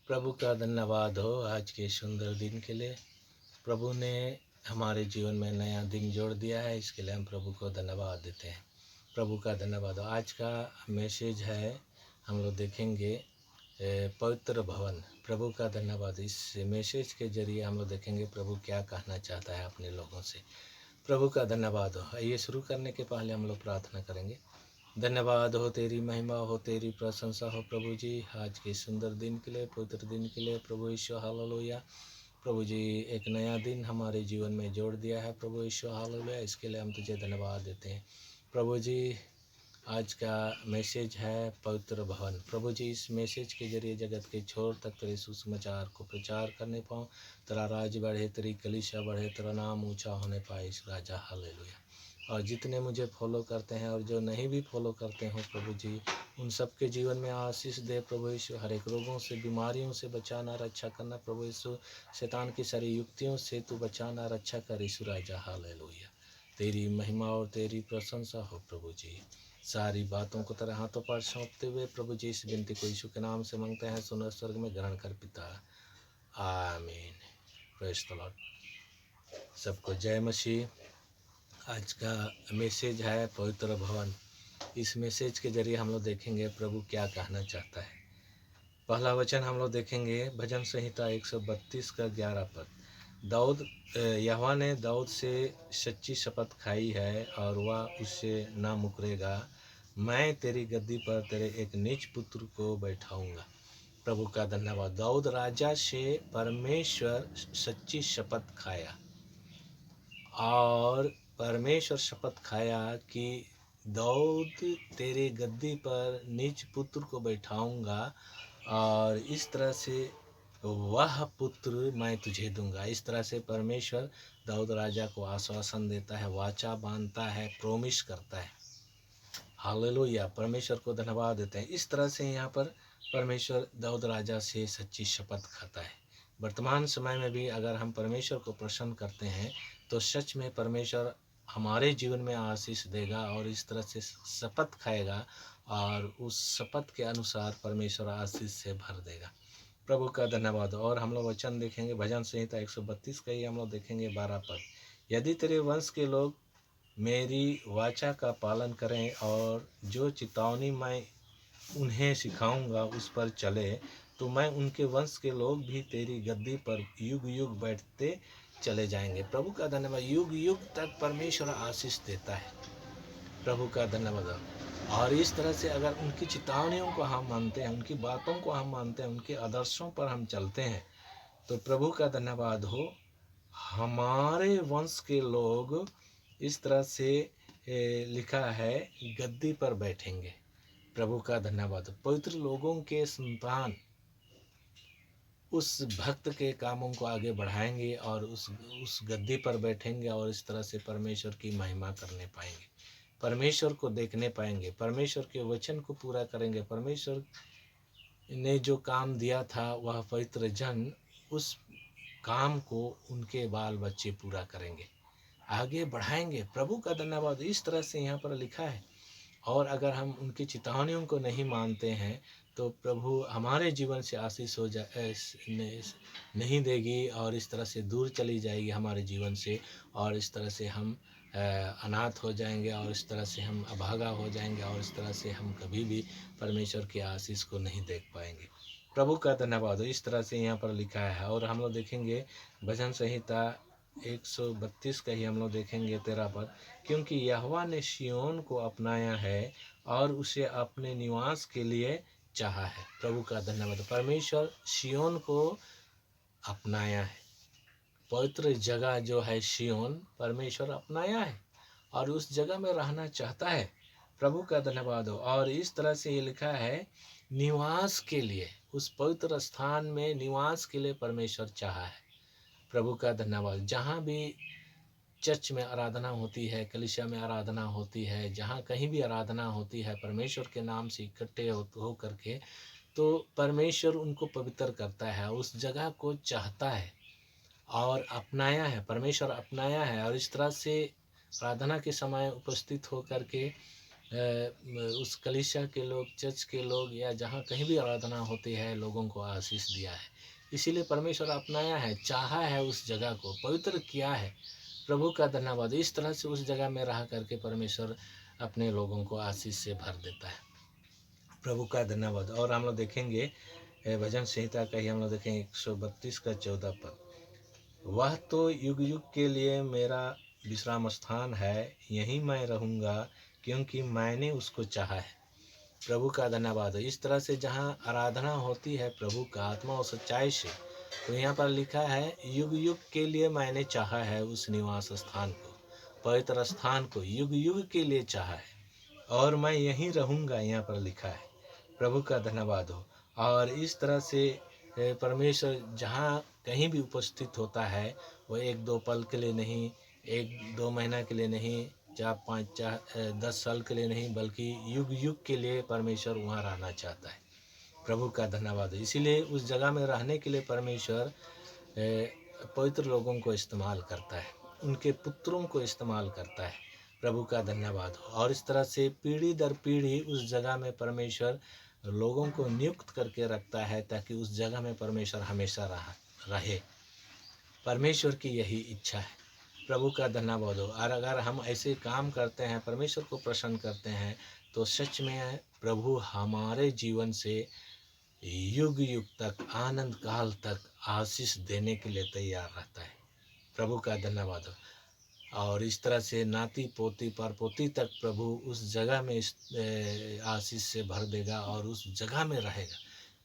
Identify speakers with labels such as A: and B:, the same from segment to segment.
A: प्रभु का धन्यवाद हो आज के सुंदर दिन के लिए। प्रभु ने हमारे जीवन में नया दिन जोड़ दिया है, इसके लिए हम प्रभु को धन्यवाद देते हैं। प्रभु का धन्यवाद हो। आज का मैसेज है, हम लोग देखेंगे पवित्र भवन। प्रभु का धन्यवाद। इस मैसेज के जरिए हम लोग देखेंगे प्रभु क्या कहना चाहता है अपने लोगों से। प्रभु का धन्यवाद हो। आइए शुरू करने के पहले हम लोग प्रार्थना करेंगे। धन्यवाद हो, तेरी महिमा हो, तेरी प्रशंसा हो प्रभु जी, आज के सुंदर दिन के लिए, पवित्र दिन के लिए प्रभु ईश्वर हालेलुया। प्रभु जी एक नया दिन हमारे जीवन में जोड़ दिया है प्रभु ईश्वर हालेलुया, इसके लिए हम तुझे धन्यवाद देते हैं प्रभु जी। आज का मैसेज है पवित्र भवन। प्रभु जी इस मैसेज के जरिए जगत के छोर तक तेरे सुसमाचार को प्रचार करने पाऊँ, तेरा राज बढ़े, तेरी कलीसिया बढ़े, तेरा नाम ऊंचा होने पाए इस राजा हालेलुया। और जितने मुझे फॉलो करते हैं और जो नहीं भी फॉलो करते हो प्रभु जी, उन सब के जीवन में आशीष दे प्रभु यीशु। हर एक रोगों से, बीमारियों से बचाना, रक्षा करना प्रभु यीशु। शैतान की सारी युक्तियों से तू बचाना, रक्षा कर यीशु राजा हालेलुया। तेरी महिमा और तेरी प्रशंसा हो प्रभु जी। सारी बातों को तेरे हाथों पर सौंपते हुए प्रभु जी इस विनती को यीशु के नाम से मांगते हैं, सुनो स्वर्ग में ग्रहण कर पिता, आमीन। Praise the Lord. सबको जय मसीह। आज का मैसेज है पवित्र भवन। इस मैसेज के जरिए हम लोग देखेंगे प्रभु क्या कहना चाहता है। पहला वचन हम लोग देखेंगे भजन संहिता 132 का 11 पद। दाऊद, यहोवा ने दाऊद से सच्ची शपथ खाई है और वह उससे ना मुकरेगा। मैं तेरी गद्दी पर तेरे एक नीच पुत्र को बैठाऊंगा। प्रभु का धन्यवाद। दाऊद राजा से परमेश्वर सच्ची शपथ खाया और परमेश्वर शपथ खाया कि दाऊद तेरे गद्दी पर नीच पुत्र को बैठाऊंगा और इस तरह से वह पुत्र मैं तुझे दूंगा। इस तरह से परमेश्वर दाऊद राजा को आश्वासन देता है, वाचा बांधता है, प्रोमिस करता है। हालेलुया। परमेश्वर को धन्यवाद देते हैं। इस तरह से यहाँ पर परमेश्वर दाऊद राजा से सच्ची शपथ खाता है। वर्तमान समय में भी अगर हम परमेश्वर को प्रसन्न करते हैं तो सच में परमेश्वर हमारे जीवन में आशीष देगा और इस तरह से शपथ खाएगा और उस शपथ के अनुसार परमेश्वर आशीष से भर देगा। प्रभु का धन्यवाद। और हम लोग वचन देखेंगे भजन संहिता 132 का ही हम लोग देखेंगे 12 पद। यदि तेरे वंश के लोग मेरी वाचा का पालन करें और जो चेतावनी मैं उन्हें सिखाऊंगा उस पर चले, तो मैं उनके वंश के लोग भी तेरी गद्दी पर युग युग बैठते चले जाएंगे। प्रभु का धन्यवाद। युग युग तक परमेश्वर आशीष देता है। प्रभु का धन्यवाद। और इस तरह से अगर उनकी चेतावनियों को हम मानते हैं, उनकी बातों को हम मानते हैं, उनके आदर्शों पर हम चलते हैं, तो प्रभु का धन्यवाद हो, हमारे वंश के लोग इस तरह से लिखा है गद्दी पर बैठेंगे। प्रभु का धन्यवाद। पवित्र लोगों के संतान उस भक्त के कामों को आगे बढ़ाएंगे और उस गद्दी पर बैठेंगे और इस तरह से परमेश्वर की महिमा करने पाएंगे, परमेश्वर को देखने पाएंगे, परमेश्वर के वचन को पूरा करेंगे। परमेश्वर ने जो काम दिया था वह पवित्र जन उस काम को उनके बाल बच्चे पूरा करेंगे, आगे बढ़ाएंगे। प्रभु का धन्यवाद। इस तरह से यहाँ पर लिखा है। और अगर हम उनकी चेतावनियों को नहीं मानते हैं तो प्रभु हमारे जीवन से आशीष हो जाए नहीं देगी और इस तरह से दूर चली जाएगी हमारे जीवन से, और इस तरह से हम अनाथ हो जाएंगे और इस तरह से हम अभागा हो जाएंगे और इस तरह से हम कभी भी परमेश्वर की आशीष को नहीं देख पाएंगे। प्रभु का धन्यवाद हो। इस तरह से यहाँ पर लिखा है। और हम लोग देखेंगे भजन संहिता 132 का ही हम लोग देखेंगे 13 पद। क्योंकि यहोवा ने सिय्योन को अपनाया है और उसे अपने निवास के लिए चाहा है। प्रभु का धन्यवाद। परमेश्वर सिय्योन को अपनाया है। पवित्र जगह जो है सिय्योन, परमेश्वर अपनाया है और उस जगह में रहना चाहता है। प्रभु का धन्यवाद हो। और इस तरह से ये लिखा है निवास के लिए, उस पवित्र स्थान में निवास के लिए परमेश्वर चाहा है। प्रभु का धन्यवाद। जहाँ भी चर्च में आराधना होती है, कलीसिया में आराधना होती है, जहाँ कहीं भी आराधना होती है परमेश्वर के नाम से इकट्ठे हो करके, तो परमेश्वर उनको पवित्र करता है, उस जगह को चाहता है और अपनाया है। परमेश्वर अपनाया है और इस तरह से प्रार्थना के समय उपस्थित हो करके उस कलीसिया के लोग, चर्च के लोग या जहाँ कहीं भी आराधना होती है, लोगों को आशीष दिया है। इसीलिए परमेश्वर अपनाया है, चाहा है, उस जगह को पवित्र किया है। प्रभु का धन्यवाद। इस तरह से उस जगह में रह करके परमेश्वर अपने लोगों को आशीष से भर देता है। प्रभु का धन्यवाद। और हम लोग देखेंगे भजन संहिता का ही हम लोग देखेंगे 132 का 14 पद। वह तो युग युग के लिए मेरा विश्राम स्थान है, यहीं मैं रहूँगा क्योंकि मैंने उसको चाहा है। प्रभु का धन्यवाद। इस तरह से जहाँ आराधना होती है प्रभु का आत्मा और सच्चाई से, तो यहाँ पर लिखा है युग युग के लिए मैंने चाहा है उस निवास स्थान को, पवित्र स्थान को युग युग के लिए चाहा है और मैं यहीं रहूँगा, यहाँ पर लिखा है। प्रभु का धन्यवाद हो। और इस तरह से परमेश्वर जहाँ कहीं भी उपस्थित होता है, वो 1-2 पल के लिए नहीं, 1-2 महीना के लिए नहीं, 4-5 10 साल के लिए नहीं, बल्कि युग युग के लिए परमेश्वर वहाँ रहना चाहता है। प्रभु का धन्यवाद। इसीलिए उस जगह में रहने के लिए परमेश्वर पवित्र लोगों को इस्तेमाल करता है, उनके पुत्रों को इस्तेमाल करता है। प्रभु का धन्यवाद हो। और इस तरह से पीढ़ी दर पीढ़ी उस जगह में परमेश्वर लोगों को नियुक्त करके रखता है, ताकि उस जगह में परमेश्वर हमेशा रहे। परमेश्वर की यही इच्छा है। प्रभु का धन्यवाद हो। और अगर हम ऐसे काम करते हैं, परमेश्वर को प्रसन्न करते हैं, तो सच में प्रभु हमारे जीवन से युग युग तक, आनंद काल तक आशीष देने के लिए तैयार रहता है। प्रभु का धन्यवाद हो। और इस तरह से नाती पोती परपोती तक प्रभु उस जगह में इस आशीष से भर देगा और उस जगह में रहेगा,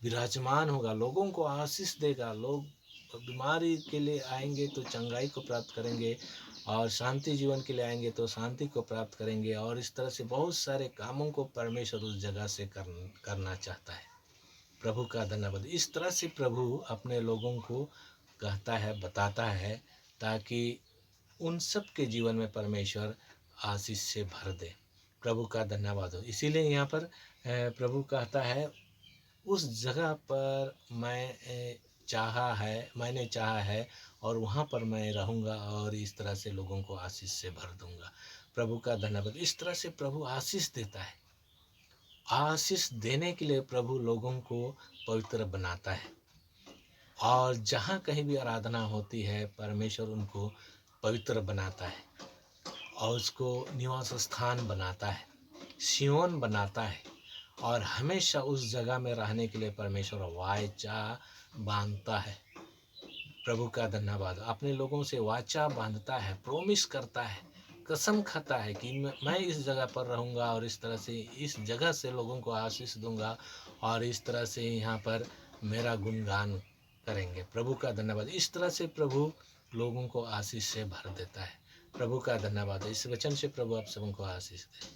A: विराजमान होगा, लोगों को आशीष देगा। लोग बीमारी के लिए आएंगे तो चंगाई को प्राप्त करेंगे, और शांति जीवन के लिए आएंगे तो शांति को प्राप्त करेंगे। और इस तरह से बहुत सारे कामों को परमेश्वर उस जगह से करना चाहता है। प्रभु का धन्यवाद। इस तरह से प्रभु अपने लोगों को कहता है, बताता है, ताकि उन सब के जीवन में परमेश्वर आशीष से भर दे। प्रभु का धन्यवाद हो। इसीलिए यहाँ पर प्रभु कहता है उस जगह पर मैंने चाहा है और वहाँ पर मैं रहूँगा और इस तरह से लोगों को आशीष से भर दूँगा। प्रभु का धन्यवाद। इस तरह से प्रभु आशीष देता है। आशीष देने के लिए प्रभु लोगों को पवित्र बनाता है, और जहाँ कहीं भी आराधना होती है परमेश्वर उनको पवित्र बनाता है और उसको निवास स्थान बनाता है, सियोन बनाता है। और हमेशा उस जगह में रहने के लिए परमेश्वर वाचा बांधता है। प्रभु का धन्यवाद। अपने लोगों से वाचा बांधता है, प्रोमिस करता है, कसम खाता है कि मैं इस जगह पर रहूँगा और इस तरह से इस जगह से लोगों को आशीष दूंगा, और इस तरह से यहाँ पर मेरा गुणगान करेंगे। प्रभु का धन्यवाद। इस तरह से प्रभु लोगों को आशीष से भर देता है। प्रभु का धन्यवाद। इस वचन से प्रभु आप सबको आशीष दे।